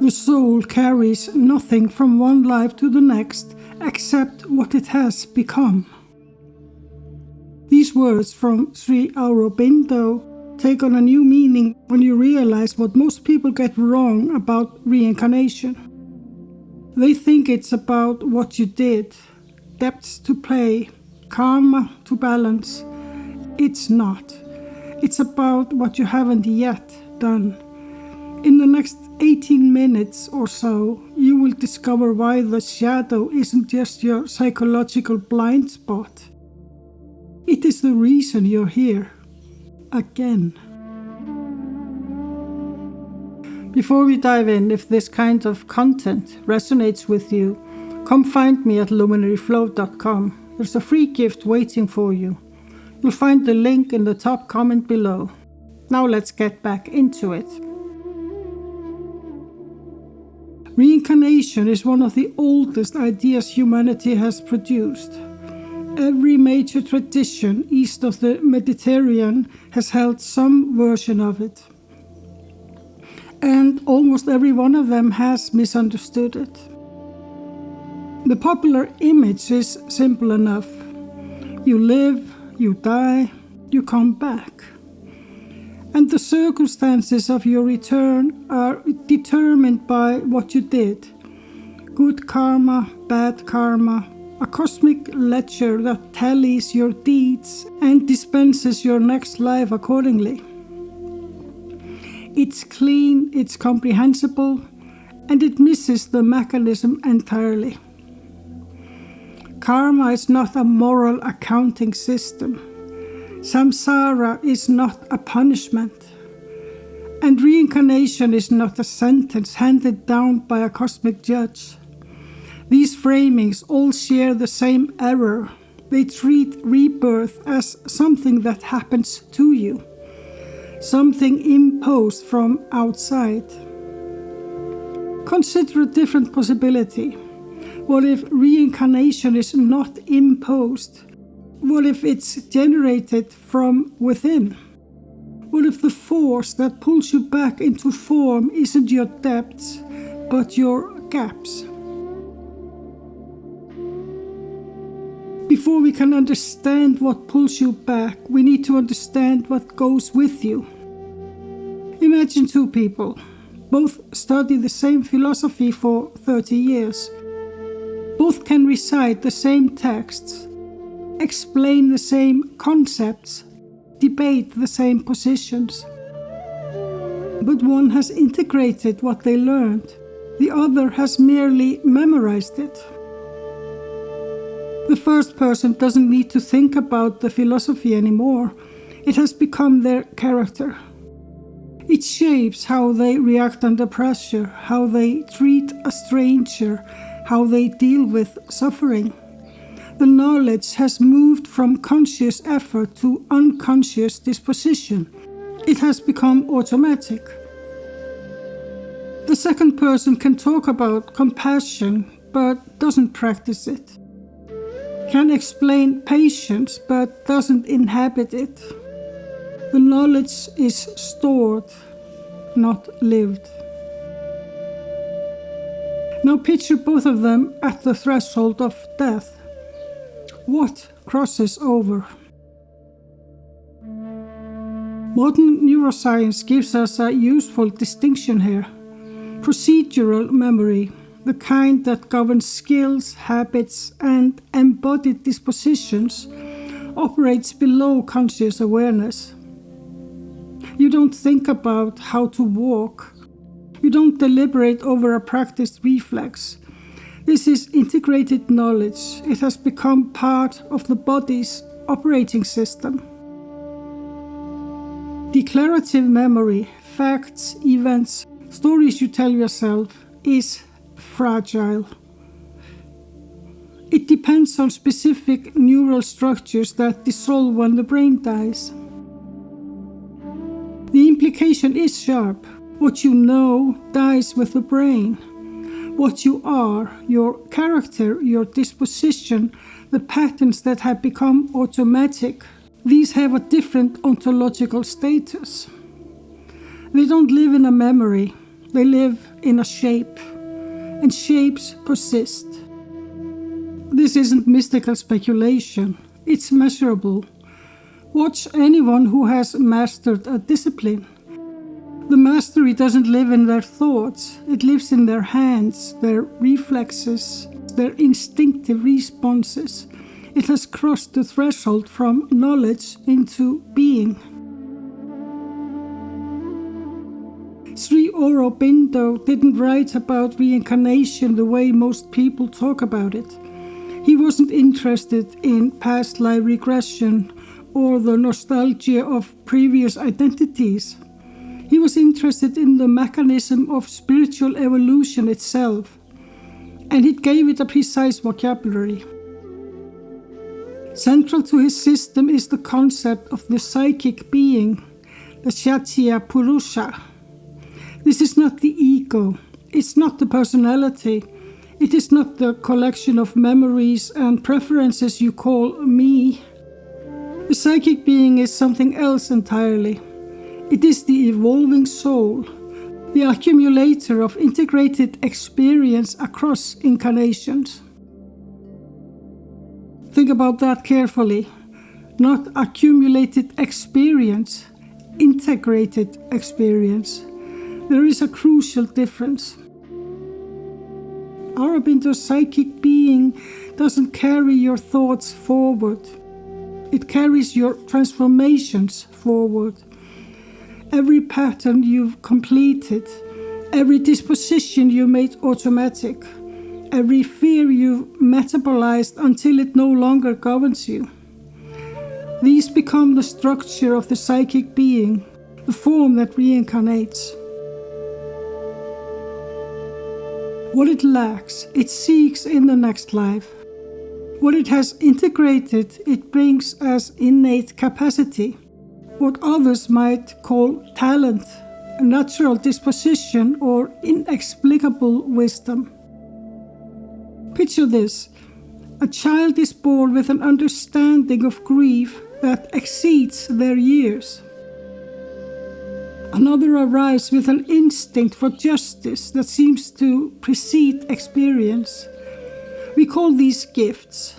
The soul carries nothing from one life to the next except what it has become. These words from Sri Aurobindo take on a new meaning when you realize what most people get wrong about reincarnation. They think it's about what you did, debts to pay, karma to balance. It's not. It's about what you haven't yet done. In the next 18 minutes or so, you will discover why the shadow isn't just your psychological blind spot. It is the reason you're here. Again. Before we dive in, if this kind of content resonates with you, come find me at luminaryflow.com. There's a free gift waiting for you. You'll find the link in the top comment below. Now let's get back into it. Reincarnation is one of the oldest ideas humanity has produced. Every major tradition east of the Mediterranean has held some version of it. And almost every one of them has misunderstood it. The popular image is simple enough. You live, you die, you come back. And the circumstances of your return are determined by what you did. Good karma, bad karma, a cosmic ledger that tallies your deeds and dispenses your next life accordingly. It's clean, it's comprehensible, and it misses the mechanism entirely. Karma is not a moral accounting system. Samsara is not a punishment, and reincarnation is not a sentence handed down by a cosmic judge. These framings all share the same error. They treat rebirth as something that happens to you, something imposed from outside. Consider a different possibility. What if reincarnation is not imposed? What if it's generated from within? What if the force that pulls you back into form isn't your depths, but your gaps? Before we can understand what pulls you back, we need to understand what goes with you. Imagine two people. Both study the same philosophy for 30 years. Both can recite the same texts, explain the same concepts, debate the same positions. But one has integrated what they learned. The other has merely memorized it. The first person doesn't need to think about the philosophy anymore. It has become their character. It shapes how they react under pressure, how they treat a stranger, how they deal with suffering. The knowledge has moved from conscious effort to unconscious disposition. It has become automatic. The second person can talk about compassion, but doesn't practice it. Can explain patience, but doesn't inhabit it. The knowledge is stored, not lived. Now picture both of them at the threshold of death. What crosses over? Modern neuroscience gives us a useful distinction here. Procedural memory, the kind that governs skills, habits, and embodied dispositions, operates below conscious awareness. You don't think about how to walk. You don't deliberate over a practiced reflex. This is integrated knowledge. It has become part of the body's operating system. Declarative memory, facts, events, stories you tell yourself, is fragile. It depends on specific neural structures that dissolve when the brain dies. The implication is sharp. What you know dies with the brain. What you are, your character, your disposition, the patterns that have become automatic, these have a different ontological status. They don't live in a memory. They live in a shape, and shapes persist. This isn't mystical speculation, it's measurable. Watch anyone who has mastered a discipline. The mastery doesn't live in their thoughts, it lives in their hands, their reflexes, their instinctive responses. It has crossed the threshold from knowledge into being. Sri Aurobindo didn't write about reincarnation the way most people talk about it. He wasn't interested in past life regression or the nostalgia of previous identities. He was interested in the mechanism of spiritual evolution itself, and it gave it a precise vocabulary. Central to his system is the concept of the psychic being, the Satya Purusha. This is not the ego, it's not the personality, it is not the collection of memories and preferences you call me. The psychic being is something else entirely. It is the evolving soul, the accumulator of integrated experience across incarnations. Think about that carefully. Not accumulated experience, integrated experience. There is a crucial difference. Aurobindo's psychic being doesn't carry your thoughts forward. It carries your transformations forward. Every pattern you've completed, every disposition you made automatic, every fear you've metabolized until it no longer governs you. These become the structure of the psychic being, the form that reincarnates. What it lacks, it seeks in the next life. What it has integrated, it brings as innate capacity. What others might call talent, natural disposition, or inexplicable wisdom. Picture this. A child is born with an understanding of grief that exceeds their years. Another arrives with an instinct for justice that seems to precede experience. We call these gifts.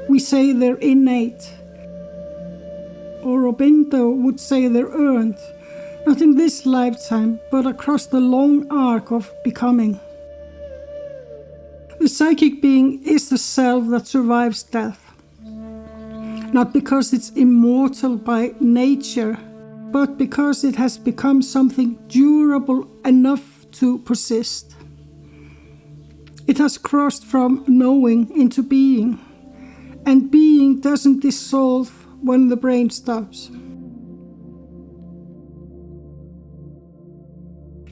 We say they're innate. Aurobindo would say they're earned, not in this lifetime, but across the long arc of becoming. The psychic being is the self that survives death, not because it's immortal by nature, but because it has become something durable enough to persist. It has crossed from knowing into being, and being doesn't dissolve when the brain stops.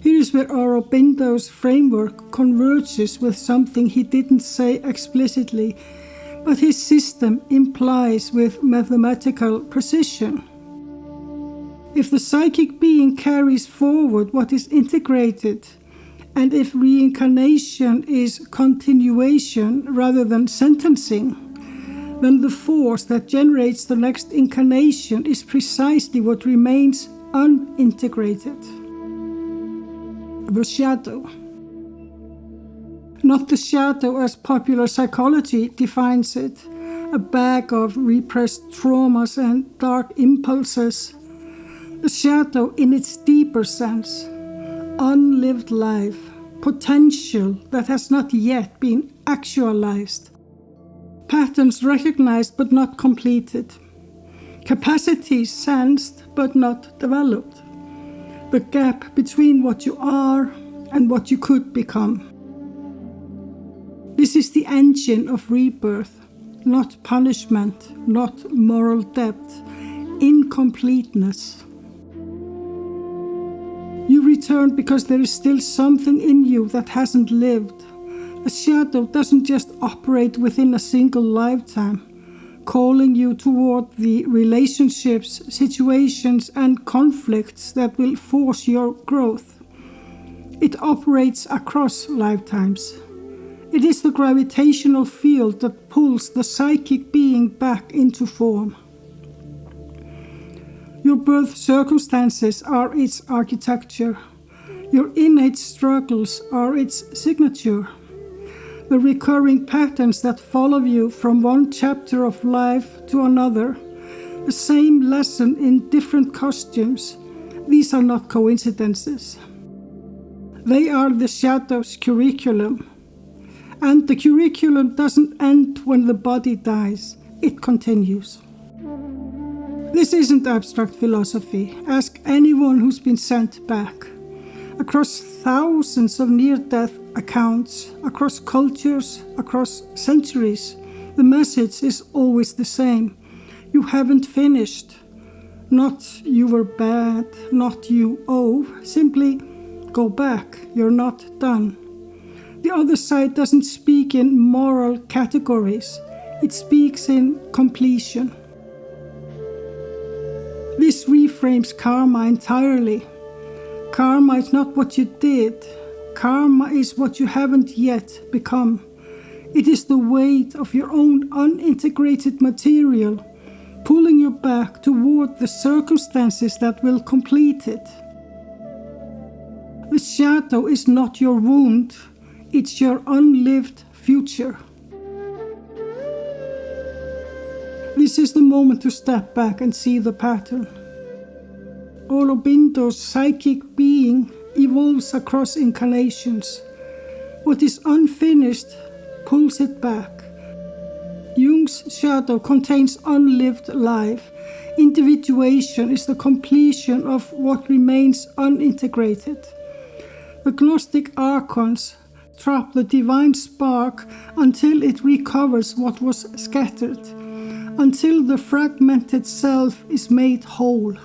Here is where Aurobindo's framework converges with something he didn't say explicitly, but his system implies with mathematical precision. If the psychic being carries forward what is integrated, and if reincarnation is continuation rather than sentencing, then the force that generates the next incarnation is precisely what remains unintegrated. The shadow. Not the shadow as popular psychology defines it, a bag of repressed traumas and dark impulses. The shadow in its deeper sense, unlived life, potential that has not yet been actualized, patterns recognized but not completed, capacities sensed but not developed, the gap between what you are and what you could become. This is the engine of rebirth, not punishment, not moral depth, incompleteness. You return because there is still something in you that hasn't lived. The shadow doesn't just operate within a single lifetime, calling you toward the relationships, situations, and conflicts that will force your growth. It operates across lifetimes. It is the gravitational field that pulls the psychic being back into form. Your birth circumstances are its architecture. Your innate struggles are its signature. The recurring patterns that follow you from one chapter of life to another, the same lesson in different costumes, these are not coincidences. They are the shadow's curriculum. And the curriculum doesn't end when the body dies, it continues. This isn't abstract philosophy. Ask anyone who's been sent back. Across thousands of near-death accounts, across cultures, across centuries, the message is always the same. You haven't finished. Not you were bad, not you owe. Simply go back, you're not done. The other side doesn't speak in moral categories. It speaks in completion. This reframes karma entirely. Karma is not what you did. Karma is what you haven't yet become. It is the weight of your own unintegrated material, pulling you back toward the circumstances that will complete it. The shadow is not your wound, it's your unlived future. This is the moment to step back and see the pattern. Aurobindo's psychic being evolves across incarnations. What is unfinished pulls it back. Jung's shadow contains unlived life. Individuation is the completion of what remains unintegrated. The Gnostic Archons trap the divine spark until it recovers what was scattered, until the fragmented self is made whole.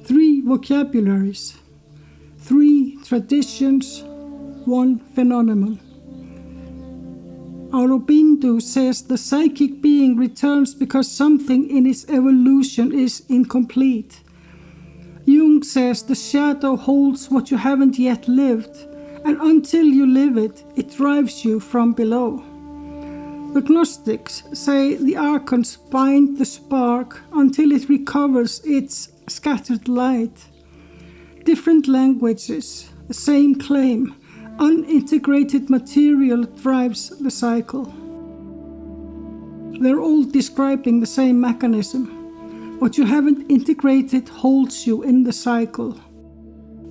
3 vocabularies, 3 traditions, 1 phenomenon. Aurobindo says the psychic being returns because something in its evolution is incomplete. Jung says the shadow holds what you haven't yet lived, and until you live it, it drives you from below. The Gnostics say the Archons bind the spark until it recovers its scattered light. Different languages, the same claim. Unintegrated material drives the cycle. They're all describing the same mechanism. What you haven't integrated holds you in the cycle.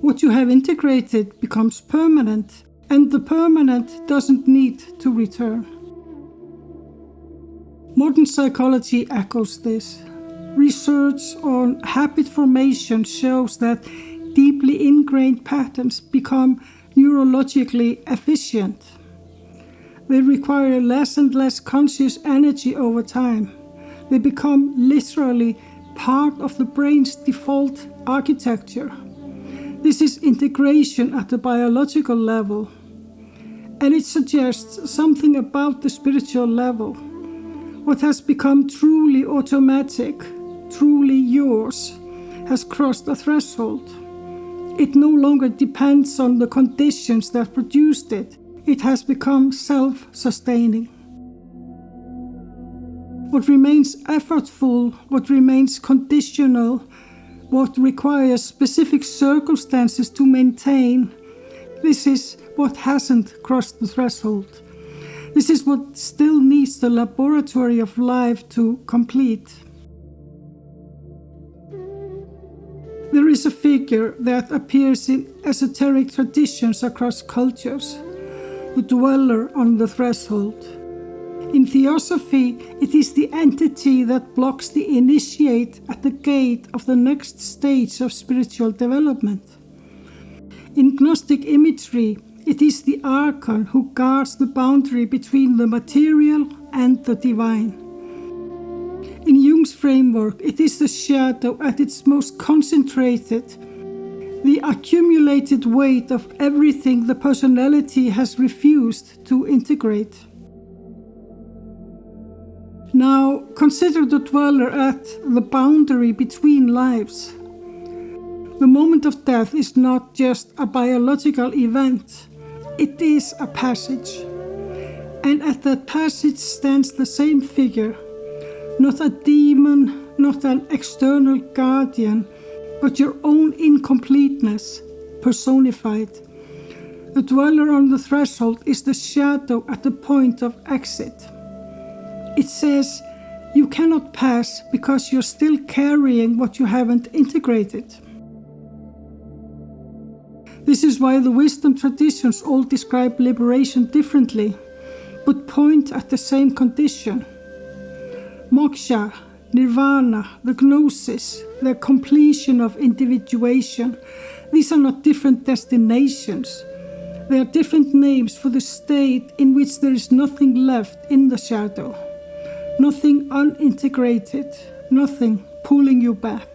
What you have integrated becomes permanent, and the permanent doesn't need to return. Modern psychology echoes this. Research on habit formation shows that deeply ingrained patterns become neurologically efficient. They require less and less conscious energy over time. They become literally part of the brain's default architecture. This is integration at the biological level, and it suggests something about the spiritual level. What has become truly automatic, truly yours, has crossed a threshold. It no longer depends on the conditions that produced it. It has become self-sustaining. What remains effortful, what remains conditional, what requires specific circumstances to maintain, this is what hasn't crossed the threshold. This is what still needs the laboratory of life to complete. There is a figure that appears in esoteric traditions across cultures, the dweller on the threshold. In theosophy, it is the entity that blocks the initiate at the gate of the next stage of spiritual development. In Gnostic imagery, it is the Archon who guards the boundary between the material and the divine. In Jung's framework, it is the shadow at its most concentrated, the accumulated weight of everything the personality has refused to integrate. Now, consider the dweller at the boundary between lives. The moment of death is not just a biological event, it is a passage. And at that passage stands the same figure, not a demon, not an external guardian, but your own incompleteness, personified. The dweller on the threshold is the shadow at the point of exit. It says, you cannot pass because you're still carrying what you haven't integrated. This is why the wisdom traditions all describe liberation differently, but point at the same condition. Moksha, nirvana, the gnosis, the completion of individuation, these are not different destinations. They are different names for the state in which there is nothing left in the shadow, nothing unintegrated, nothing pulling you back.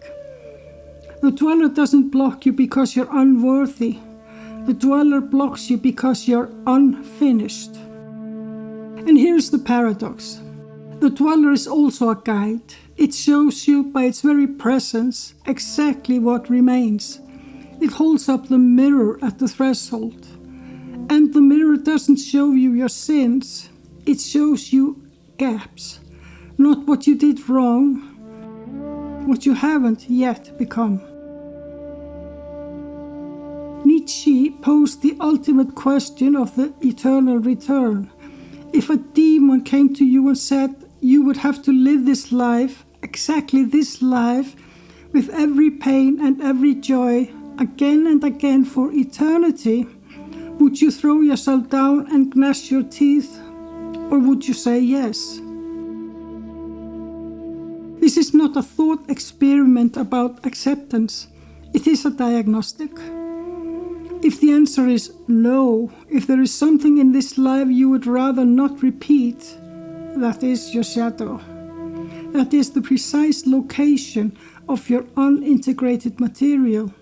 The dweller doesn't block you because you're unworthy. The dweller blocks you because you're unfinished. And here's the paradox. The dweller is also a guide. It shows you by its very presence exactly what remains. It holds up the mirror at the threshold. And the mirror doesn't show you your sins. It shows you gaps. Not what you did wrong, what you haven't yet become. Nietzsche posed the ultimate question of the eternal return. If a demon came to you and said you would have to live this life, exactly this life, with every pain and every joy, again and again for eternity, would you throw yourself down and gnash your teeth, or would you say yes? This is not a thought experiment about acceptance. It is a diagnostic. If the answer is no, if there is something in this life you would rather not repeat, that is your shadow. That is the precise location of your unintegrated material.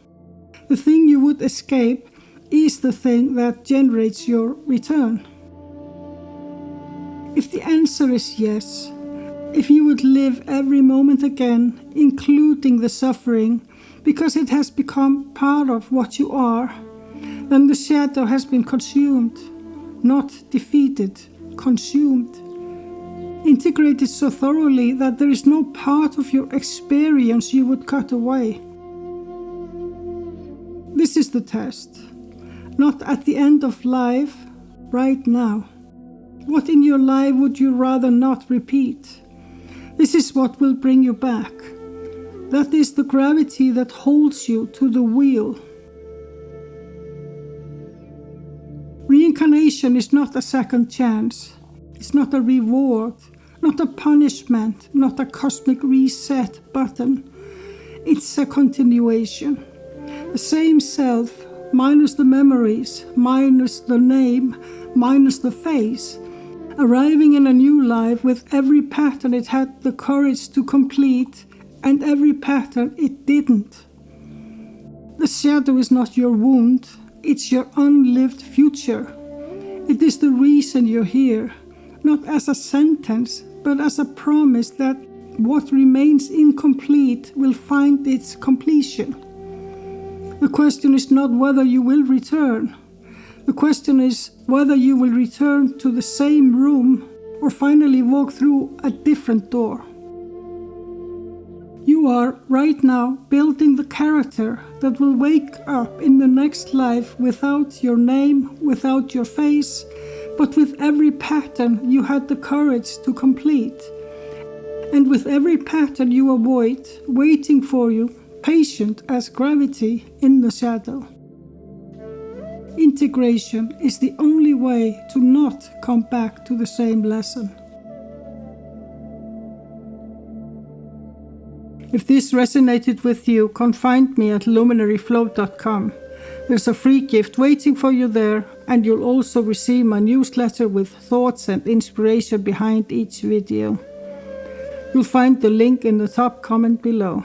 The thing you would escape is the thing that generates your return. If the answer is yes, if you would live every moment again, including the suffering, because it has become part of what you are, then the shadow has been consumed, not defeated, consumed. Integrated so thoroughly that there is no part of your experience you would cut away. This is the test. Not at the end of life, right now. What in your life would you rather not repeat? This is what will bring you back. That is the gravity that holds you to the wheel. Reincarnation is not a second chance. It's not a reward, not a punishment, not a cosmic reset button. It's a continuation. The same self, minus the memories, minus the name, minus the face, arriving in a new life with every pattern it had the courage to complete and every pattern it didn't. The shadow is not your wound, it's your unlived future. It is the reason you're here, not as a sentence, but as a promise that what remains incomplete will find its completion. The question is not whether you will return. The question is whether you will return to the same room or finally walk through a different door. You are right now building the character that will wake up in the next life without your name, without your face, but with every pattern you had the courage to complete. And with every pattern you avoid, waiting for you, patient as gravity in the shadow. Integration is the only way to not come back to the same lesson. If this resonated with you, come find me at luminaryflow.com. There's a free gift waiting for you there, and you'll also receive my newsletter with thoughts and inspiration behind each video. You'll find the link in the top comment below.